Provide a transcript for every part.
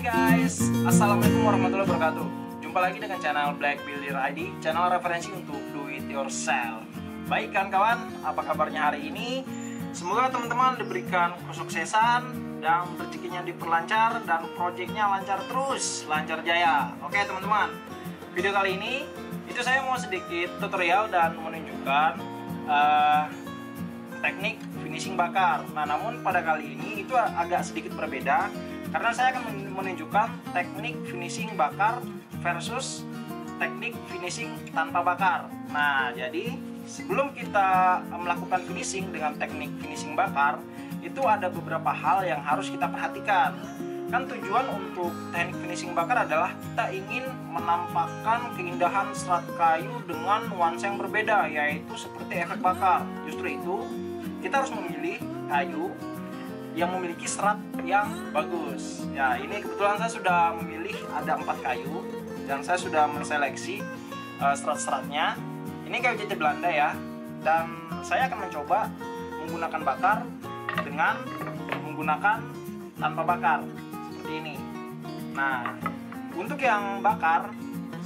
guys, assalamualaikum warahmatullahi wabarakatuh. Jumpa lagi dengan channel Black Builder ID, channel referensi untuk do it yourself. Baik kan kawan, apa kabarnya hari ini? Semoga teman-teman diberikan kesuksesan dan rezekinya diperlancar dan proyeknya lancar terus, lancar jaya. Oke teman-teman, video kali ini itu saya mau sedikit tutorial dan menunjukkan teknik finishing bakar. Nah, namun pada kali ini itu agak sedikit berbeda karena saya akan menunjukkan teknik finishing bakar versus teknik finishing tanpa bakar. Nah, jadi sebelum kita melakukan finishing dengan teknik finishing bakar, itu ada beberapa hal yang harus kita perhatikan. Kan tujuan untuk teknik finishing bakar adalah kita ingin menampakkan keindahan serat kayu dengan nuansa yang berbeda, yaitu seperti efek bakar. Justru itu, kita harus memilih kayu yang memiliki serat yang bagus. Ya, ini kebetulan saya sudah memilih ada 4 kayu dan saya sudah menseleksi serat-seratnya. Ini kayu jati Belanda ya, dan saya akan mencoba menggunakan bakar dengan menggunakan tanpa bakar seperti ini. Nah, untuk yang bakar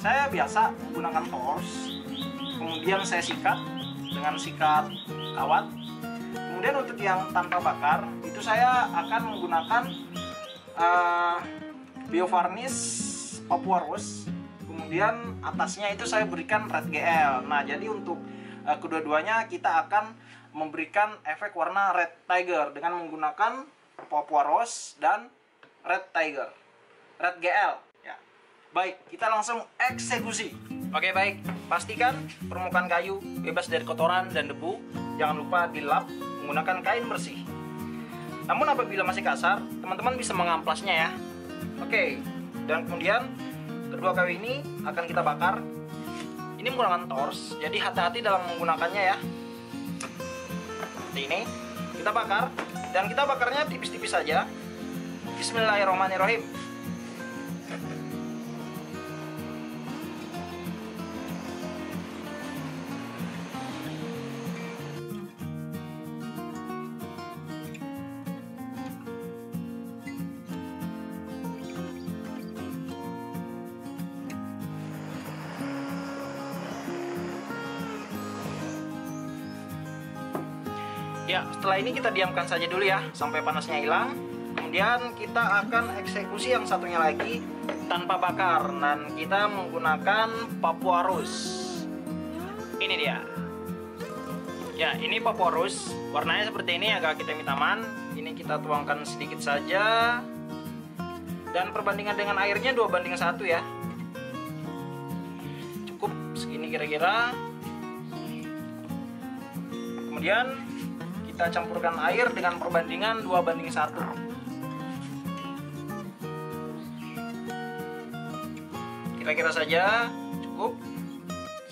saya biasa menggunakan torch, kemudian saya sikat dengan sikat kawat. Kemudian untuk yang tanpa bakar itu saya akan menggunakan bio varnish Papua Rose. Kemudian atasnya itu saya berikan red GL. Nah, jadi untuk kedua-duanya kita akan memberikan efek warna red tiger dengan menggunakan Papua Rose dan red tiger, red GL ya. Baik, kita langsung eksekusi. Oke, baik, pastikan permukaan kayu bebas dari kotoran dan debu. Jangan lupa dilap menggunakan kain bersih. Namun apabila masih kasar, teman-teman bisa mengamplasnya ya. Oke, dan kemudian kedua kayu ini akan kita bakar. Ini menggunakan torch, jadi hati-hati dalam menggunakannya ya. Seperti ini, kita bakar, dan kita bakarnya tipis-tipis saja. Bismillahirrahmanirrahim. Ya, setelah ini kita diamkan saja dulu ya sampai panasnya hilang. Kemudian kita akan eksekusi yang satunya lagi tanpa bakar, dan kita menggunakan Papua Rose. Ini dia. Ya, ini Papua Rose. Warnanya seperti ini, agak hitam-hitaman. Ini kita tuangkan sedikit saja. Dan perbandingan dengan airnya 2:1 ya. Cukup segini kira-kira. Kemudian kita campurkan air dengan perbandingan 2:1. Kira-kira saja cukup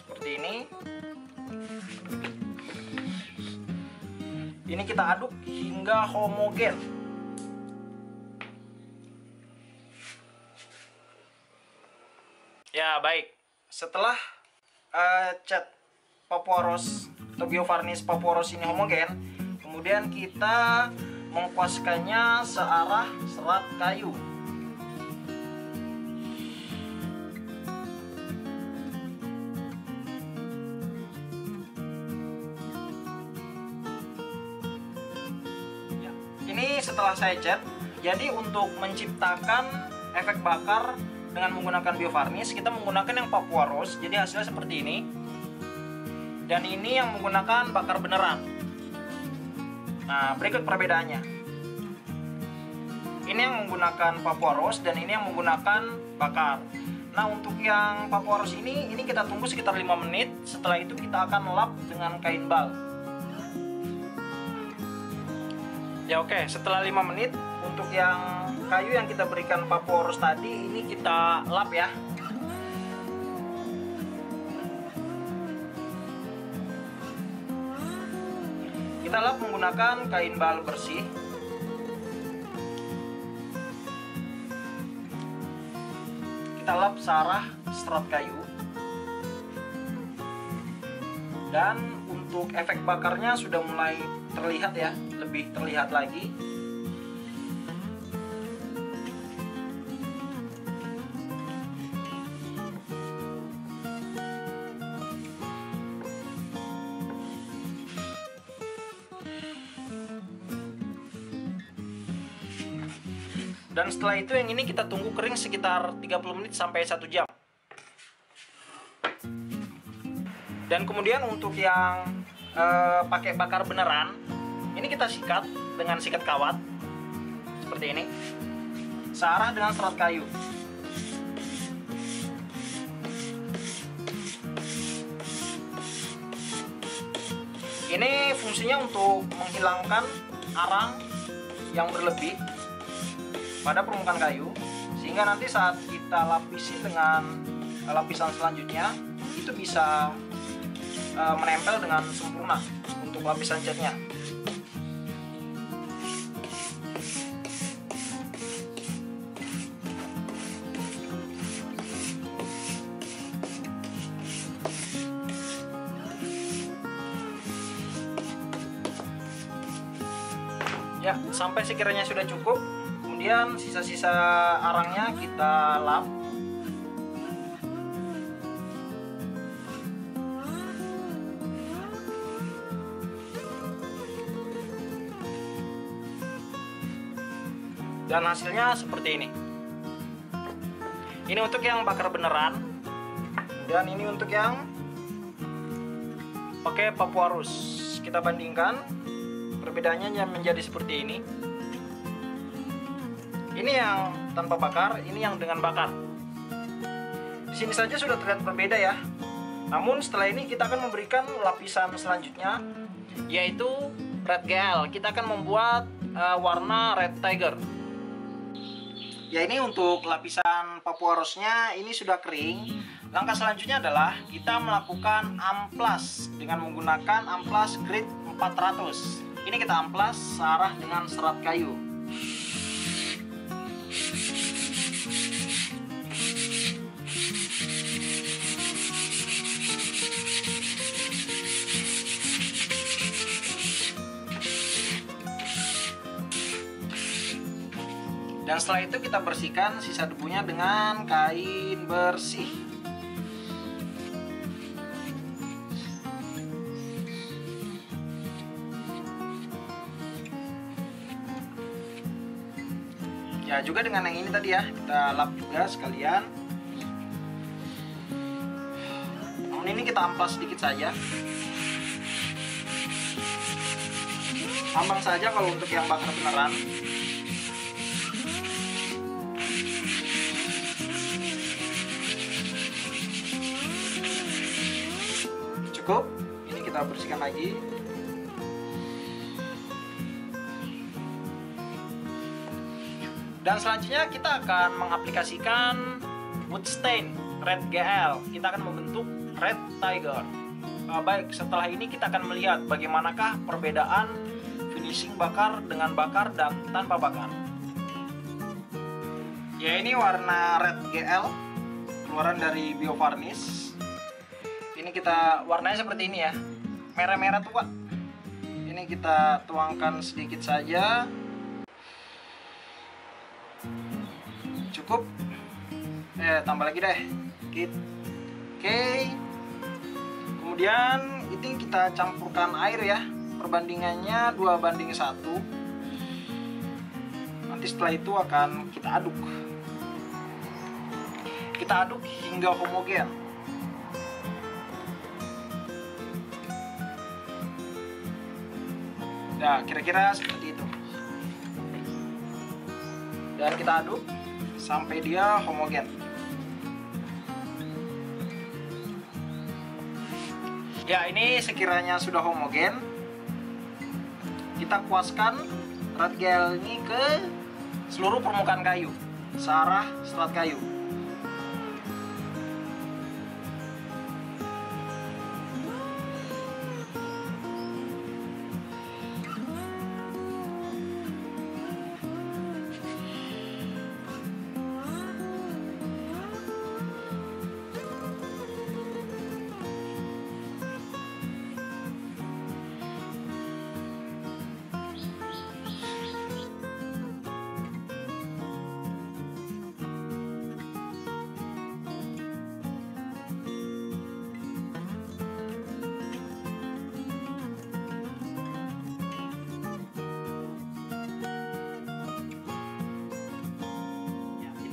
seperti ini. Ini kita aduk hingga homogen. Ya, baik. Setelah cat Papua Rose atau bio varnish Papua Rose ini homogen, kemudian kita mengkuaskannya searah serat kayu. Ya, ini setelah saya cat, jadi untuk menciptakan efek bakar dengan menggunakan bio varnish, kita menggunakan yang Papua Rose, jadi hasilnya seperti ini. Dan ini yang menggunakan bakar beneran. Nah, berikut perbedaannya. Ini yang menggunakan Papua Rose dan ini yang menggunakan bakar. Nah, untuk yang Papua Rose ini kita tunggu sekitar 5 menit. Setelah itu kita akan lap dengan kain bal. Ya, oke, setelah 5 menit untuk yang kayu yang kita berikan Papua Rose tadi, ini kita lap ya. Kita lap menggunakan kain bal bersih. Kita lap searah serat kayu. Dan untuk efek bakarnya sudah mulai terlihat ya, lebih terlihat lagi. Dan setelah itu yang ini kita tunggu kering sekitar 30 menit sampai 1 jam. Dan kemudian untuk yang pakai bakar beneran, ini kita sikat dengan sikat kawat seperti ini, searah dengan serat kayu. Ini fungsinya untuk menghilangkan arang yang berlebih pada permukaan kayu, sehingga nanti saat kita lapisi dengan lapisan selanjutnya itu bisa menempel dengan sempurna untuk lapisan catnya. Ya, sampai sekiranya sudah cukup, kemudian sisa-sisa arangnya kita lap. Dan hasilnya seperti ini. Ini untuk yang bakar beneran, dan ini untuk yang pakai Papuarus. Kita bandingkan, perbedaannya menjadi seperti ini. Ini yang tanpa bakar, ini yang dengan bakar. Di sini saja sudah terlihat berbeda ya. Namun setelah ini kita akan memberikan lapisan selanjutnya, yaitu Red GL. Kita akan membuat warna Red Tiger. Ya, ini untuk lapisan Papuarusnya ini sudah kering. Langkah selanjutnya adalah kita melakukan amplas dengan menggunakan amplas grade 400. Ini kita amplas searah dengan serat kayu. Dan setelah itu kita bersihkan sisa debunya dengan kain bersih. Ya, juga dengan yang ini tadi ya, kita lap juga sekalian. Namun ini kita amplas sedikit saja. Ambang saja kalau untuk yang bakar beneran. Cukup, ini kita bersihkan lagi. Dan selanjutnya kita akan mengaplikasikan wood stain Red GL. Kita akan membentuk Red Tiger. Baik, setelah ini kita akan melihat bagaimanakah perbedaan finishing bakar dengan bakar dan tanpa bakar. Ya, ini warna Red GL, keluaran dari Bio Varnish. Ini kita warnanya seperti ini ya, merah-merah tua. Ini kita tuangkan sedikit saja. Cukup. Tambah lagi deh. Oke. Kemudian ini kita campurkan air ya. Perbandingannya 2:1. Nanti setelah itu akan kita aduk. Kita aduk hingga homogen. Nah, kira-kira seperti itu. Dan kita aduk sampai dia homogen. Ya, ini sekiranya sudah homogen, kita kuaskan Red GL ini ke seluruh permukaan kayu, searah serat kayu.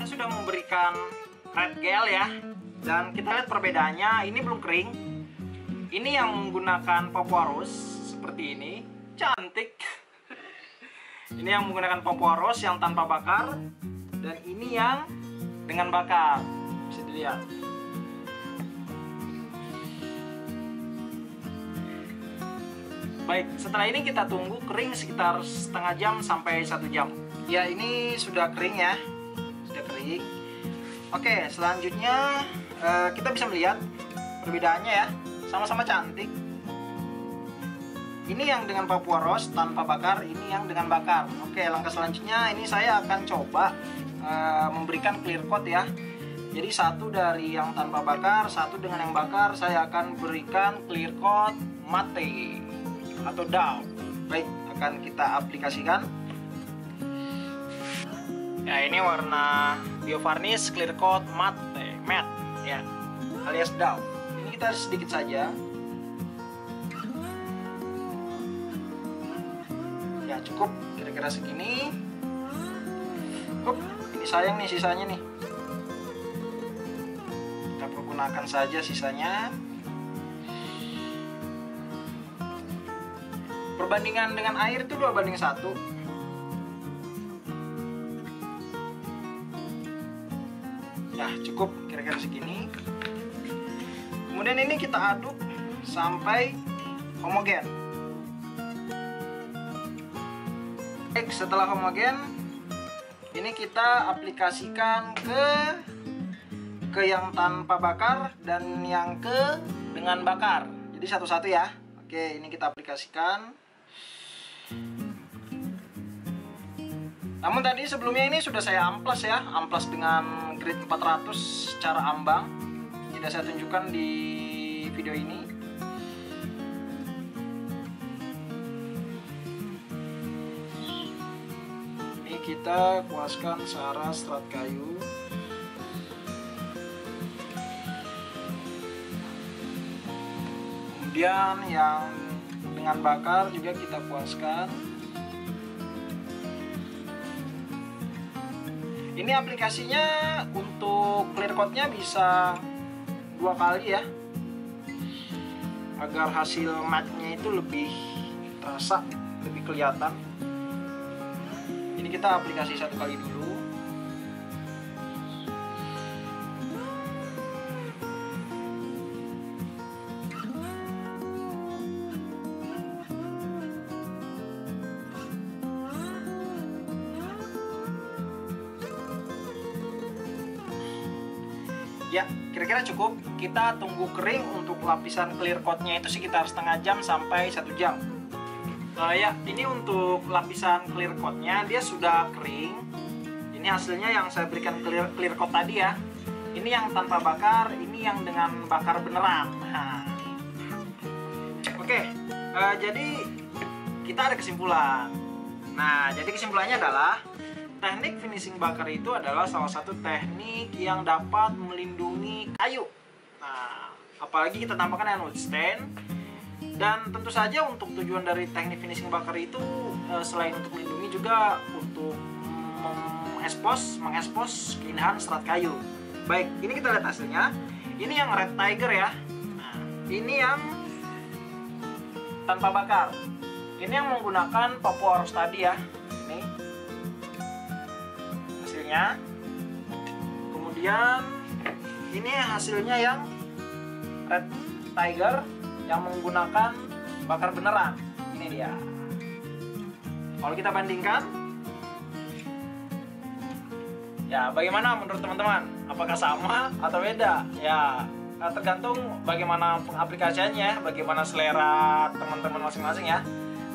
sudah memberikan red gel ya, dan kita lihat perbedaannya. Ini belum kering. Ini yang menggunakan Papuarus seperti ini, cantik. Ini yang menggunakan Papuarus yang tanpa bakar, dan ini yang dengan bakar. Bisa dilihat. Baik, setelah ini kita tunggu kering sekitar setengah jam sampai 1 jam. Ya, ini sudah kering ya, sudah kering. Oke, selanjutnya kita bisa melihat perbedaannya ya, sama-sama cantik. Ini yang dengan Papuarus tanpa bakar, ini yang dengan bakar. Oke, langkah selanjutnya ini saya akan coba memberikan clear coat ya. Jadi satu dari yang tanpa bakar, satu dengan yang bakar, saya akan berikan clear coat matte atau down. Baik, akan kita aplikasikan. Ya, ini warna Bio Varnish Clear Coat Matte ya, alias down. Ini kita sedikit saja. Ya, cukup kira-kira segini. Ini sayang nih sisanya nih. Kita pergunakan saja sisanya. Perbandingan dengan air itu 2:1. Ya, cukup kira-kira segini. Kemudian ini kita aduk sampai homogen. Baik, setelah homogen, ini kita aplikasikan ke yang tanpa bakar dan yang dengan bakar. Jadi satu-satu ya. Oke, ini kita aplikasikan. Namun tadi sebelumnya ini sudah saya amplas ya, amplas dengan grade 400 secara ambang. Tidak saya tunjukkan di video ini. Ini kita kuaskan searah serat kayu. Kemudian yang dengan bakar juga kita puaskan. Ini aplikasinya untuk clear coatnya bisa 2 kali ya, agar hasil matte-nya itu lebih terasa, lebih kelihatan. Ini kita aplikasi 1 kali dulu. Ya, kira-kira cukup. Kita tunggu kering untuk lapisan clear coatnya itu sekitar setengah jam sampai 1 jam. Ya, ini untuk lapisan clear coatnya dia sudah kering. Ini hasilnya yang saya berikan clear coat tadi ya. Ini yang tanpa bakar, ini yang dengan bakar beneran. Nah. Oke, jadi kita ada kesimpulan. Nah, jadi kesimpulannya adalah teknik finishing bakar itu adalah salah satu teknik yang dapat melindungi kayu. Nah, apalagi kita tambahkan anode stand. Dan tentu saja untuk tujuan dari teknik finishing bakar itu selain untuk melindungi juga untuk mengekspos keindahan serat kayu. Baik, ini kita lihat hasilnya. Ini yang red tiger ya. Nah, ini yang tanpa bakar. Ini yang menggunakan Papuarus tadi ya. Ini hasilnya. Kemudian ini hasilnya yang red tiger yang menggunakan bakar beneran. Ini dia. Kalau kita bandingkan, ya bagaimana menurut teman-teman? Apakah sama atau beda? Ya tergantung bagaimana pengaplikasiannya, bagaimana selera teman-teman masing-masing ya.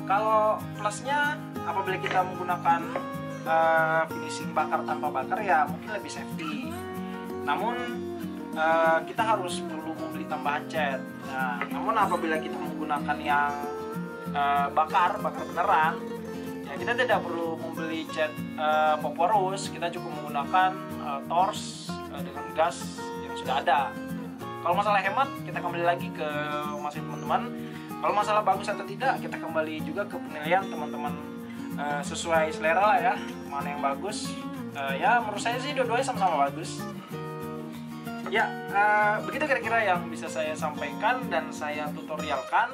Kalau plusnya apabila kita menggunakan finishing bakar tanpa bakar ya mungkin lebih safety. Namun kita harus perlu membeli tambahan cat. Nah, namun apabila kita menggunakan yang bakar beneran, ya kita tidak perlu membeli cat Papuarus. Kita cukup menggunakan torch dengan gas yang sudah ada. Kalau masalah hemat, kita kembali lagi ke masing teman-teman. Kalau masalah bagus atau tidak, kita kembali juga ke penilaian teman-teman sesuai selera lah ya, mana yang bagus. Ya menurut saya sih dua-duanya sama-sama bagus. Ya, begitu kira-kira yang bisa saya sampaikan dan saya tutorialkan.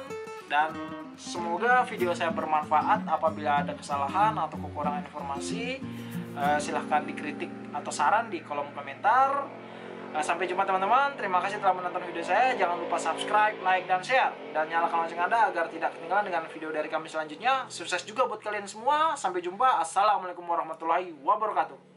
Dan semoga video saya bermanfaat. Apabila ada kesalahan atau kekurangan informasi, silahkan dikritik atau saran di kolom komentar. Sampai jumpa teman-teman. Terima kasih telah menonton video saya. Jangan lupa subscribe, like, dan share. Dan nyalakan lonceng Anda agar tidak ketinggalan dengan video dari kami selanjutnya. Sukses juga buat kalian semua. Sampai jumpa. Assalamualaikum warahmatullahi wabarakatuh.